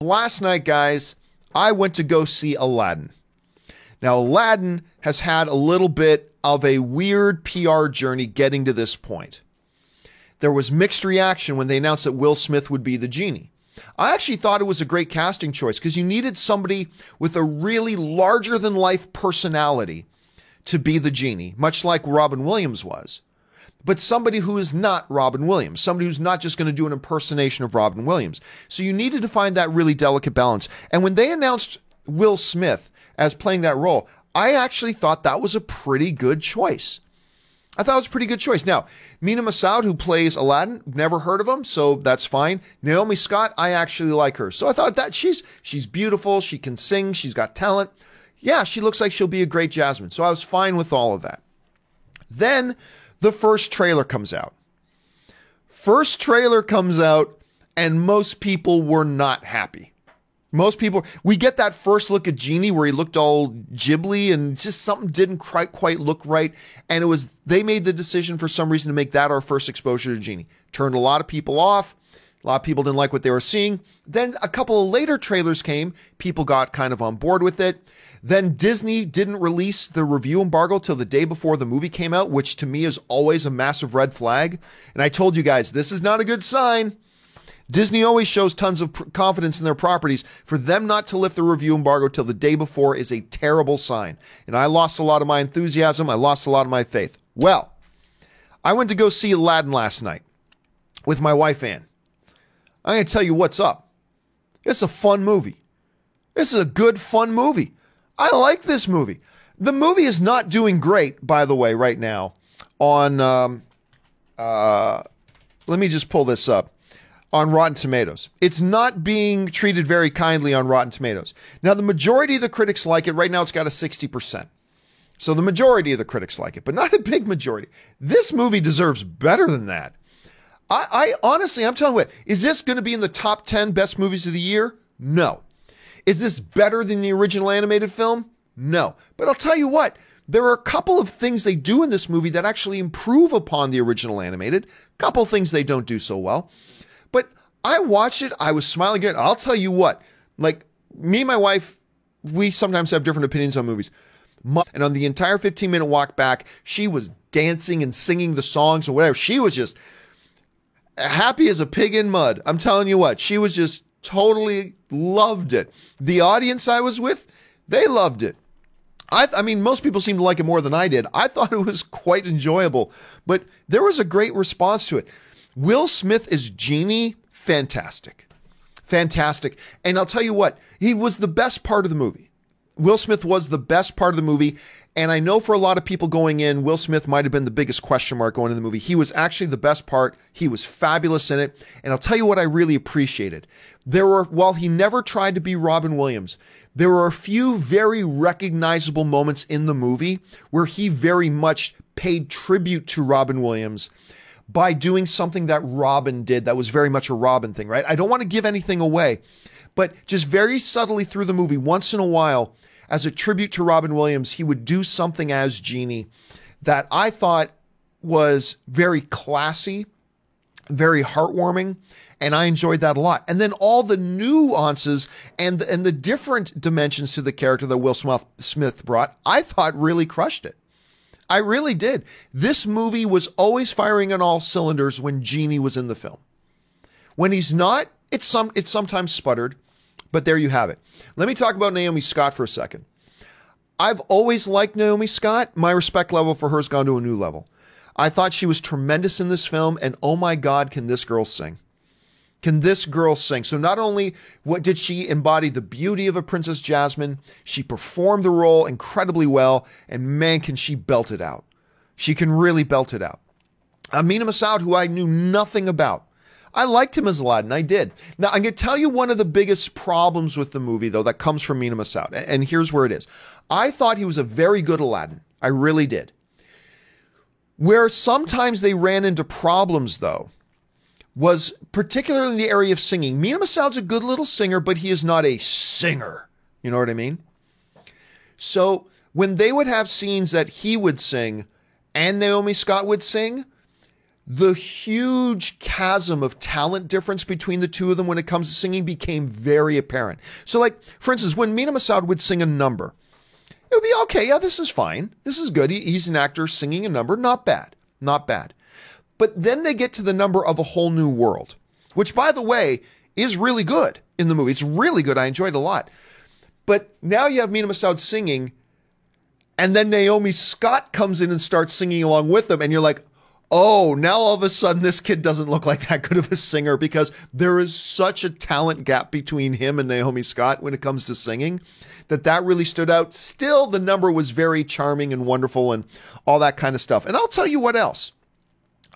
Last night, guys, I went to go see Aladdin. Now, Aladdin has had a little bit of a weird PR journey getting to this point. There was mixed reaction when they announced that Will Smith would be the genie. I actually thought it was a great casting choice because you needed somebody with a really larger-than-life personality to be the genie, much like Robin Williams was. But somebody who is not Robin Williams, somebody who's not just going to do an impersonation of Robin Williams. So you needed to find that really delicate balance. And when they announced Will Smith as playing that role, I actually thought that was a pretty good choice. I thought it was a pretty good choice. Now, Mena Massoud, who plays Aladdin, never heard of him, so that's fine. Naomi Scott, I actually like her. So I thought that she's beautiful, she can sing, she's got talent. Yeah, she looks like she'll be a great Jasmine. So I was fine with all of that. Then the first trailer comes out. And most people were not happy. Most people, we get that first look at Genie where he looked all Ghibli and just something didn't quite look right. And they made the decision for some reason to make that our first exposure to Genie. Turned a lot of people off. A lot of people didn't like what they were seeing. Then a couple of later trailers came. People got kind of on board with it. Then Disney didn't release the review embargo till the day before the movie came out, which to me is always a massive red flag. And I told you guys, this is not a good sign. Disney always shows tons of confidence in their properties. For them not to lift the review embargo till the day before is a terrible sign. And I lost a lot of my enthusiasm. I lost a lot of my faith. Well, I went to go see Aladdin last night with my wife, Ann. I'm going to tell you what's up. It's a fun movie. This is a good, fun movie. I like this movie. The movie is not doing great, by the way, right now on, let me just pull this up, on Rotten Tomatoes. It's not being treated very kindly on Rotten Tomatoes. Now, the majority of the critics like it. Right now, it's got a 60%. So the majority of the critics like it, but not a big majority. This movie deserves better than that. I honestly, I'm telling you what, is this going to be in the top 10 best movies of the year? No. Is this better than the original animated film? No. But I'll tell you what, there are a couple of things they do in this movie that actually improve upon the original animated. A couple of things they don't do so well. But I watched it, I was smiling again. I'll tell you what, like me and my wife, we sometimes have different opinions on movies. And on the entire 15-minute walk back, she was dancing and singing the songs or whatever. She was just happy as a pig in mud. I'm telling you what, she was just totally loved it. The audience I was with, they loved it. I mean, most people seem to like it more than I did. I thought it was quite enjoyable, but there was a great response to it. Will Smith is Genie, fantastic. Fantastic. And I'll tell you what, he was the best part of the movie. Will Smith was the best part of the movie. And I know for a lot of people going in, Will Smith might have been the biggest question mark going into the movie. He was actually the best part. He was fabulous in it. And I'll tell you what I really appreciated. While he never tried to be Robin Williams, there were a few very recognizable moments in the movie where he very much paid tribute to Robin Williams by doing something that Robin did that was very much a Robin thing, right? I don't want to give anything away, but just very subtly through the movie, once in a while, as a tribute to Robin Williams, he would do something as Genie that I thought was very classy, very heartwarming, and I enjoyed that a lot. And then all the nuances and the different dimensions to the character that Will Smith brought, I thought really crushed it. I really did. This movie was always firing on all cylinders when Genie was in the film. When he's not, it's sometimes sputtered, but there you have it. Let me talk about Naomi Scott for a second. I've always liked Naomi Scott. My respect level for her has gone to a new level. I thought she was tremendous in this film, and oh my God, can this girl sing? Can this girl sing? So not only did she embody the beauty of a Princess Jasmine, she performed the role incredibly well, and man, can she belt it out. She can really belt it out. Mena Massoud, who I knew nothing about. I liked him as Aladdin, I did. Now, I'm going to tell you one of the biggest problems with the movie, though, that comes from Mena Massoud, and here's where it is. I thought he was a very good Aladdin. I really did. Where sometimes they ran into problems, though, was particularly in the area of singing. Mena Massoud's a good little singer, but he is not a singer. You know what I mean? So when they would have scenes that he would sing and Naomi Scott would sing, the huge chasm of talent difference between the two of them when it comes to singing became very apparent. So like, for instance, when Mina Massoud would sing a number, it would be, okay, yeah, this is fine. This is good. He's an actor singing a number. Not bad. Not bad. But then they get to the number of A Whole New World, which, by the way, is really good in the movie. It's really good. I enjoyed it a lot. But now you have Mina Massoud singing, and then Naomi Scott comes in and starts singing along with them, and you're like, oh, now all of a sudden this kid doesn't look like that good of a singer, because there is such a talent gap between him and Naomi Scott when it comes to singing that really stood out. Still, the number was very charming and wonderful and all that kind of stuff. And I'll tell you what else.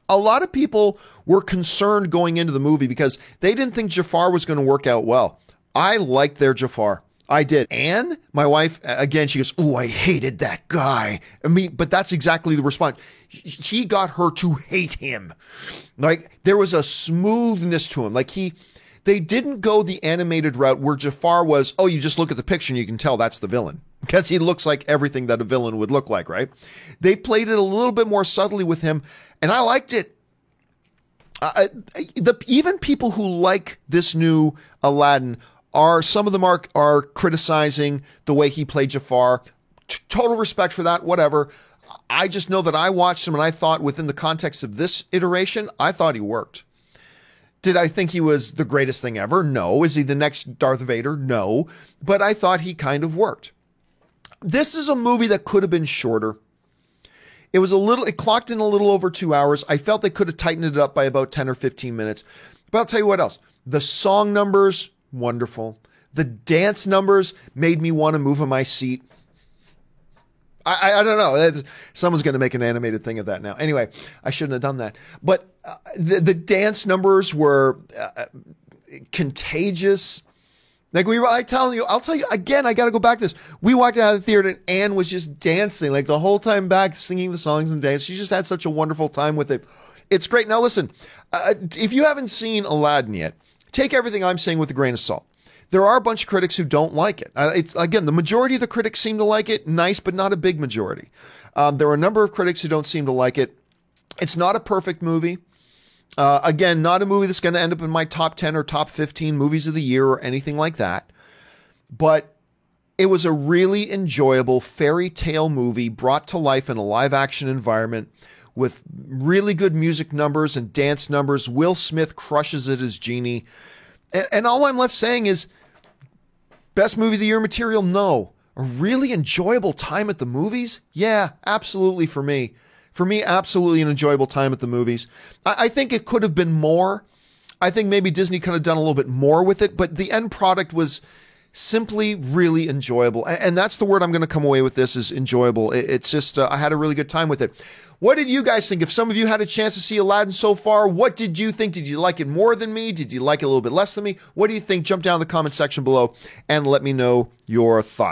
A lot of people were concerned going into the movie because they didn't think Jafar was going to work out well. I liked their Jafar. I did. Anne, my wife, again, she goes, oh, I hated that guy. I mean, but that's exactly the response. He got her to hate him. Like, there was a smoothness to him. Like, they didn't go the animated route where Jafar was, oh, you just look at the picture and you can tell that's the villain. Because he looks like everything that a villain would look like, right? They played it a little bit more subtly with him, and I liked it. Even people who like this new Aladdin some of them are criticizing the way he played Jafar. Total respect for that, whatever. I just know that I watched him and I thought within the context of this iteration, I thought he worked. Did I think he was the greatest thing ever? No. Is he the next Darth Vader? No. But I thought he kind of worked. This is a movie that could have been shorter. It clocked in a little over 2 hours. I felt they could have tightened it up by about 10 or 15 minutes. But I'll tell you what else. The song numbers, wonderful. The dance numbers made me want to move in my seat. I don't know. Someone's going to make an animated thing of that now. Anyway, I shouldn't have done that. But the dance numbers were contagious. Like I'll tell you again, I got to go back to this. We walked out of the theater and Anne was just dancing like the whole time back, singing the songs and dancing. She just had such a wonderful time with it. It's great. Now listen, if you haven't seen Aladdin yet, take everything I'm saying with a grain of salt. There are a bunch of critics who don't like it. Again, the majority of the critics seem to like it. Nice, but not a big majority. There are a number of critics who don't seem to like it. It's not a perfect movie. Again, not a movie that's going to end up in my top 10 or top 15 movies of the year or anything like that. But it was a really enjoyable fairy tale movie brought to life in a live action environment with really good music numbers and dance numbers. Will Smith crushes it as Genie. And all I'm left saying is, best movie of the year material? No. A really enjoyable time at the movies? Yeah, absolutely for me. For me, absolutely an enjoyable time at the movies. I think it could have been more. I think maybe Disney could have done a little bit more with it, but the end product was simply really enjoyable. And that's the word I'm going to come away with this is enjoyable. It's just, I had a really good time with it. What did you guys think? If some of you had a chance to see Aladdin so far, what did you think? Did you like it more than me? Did you like it a little bit less than me? What do you think? Jump down in the comment section below and let me know your thoughts.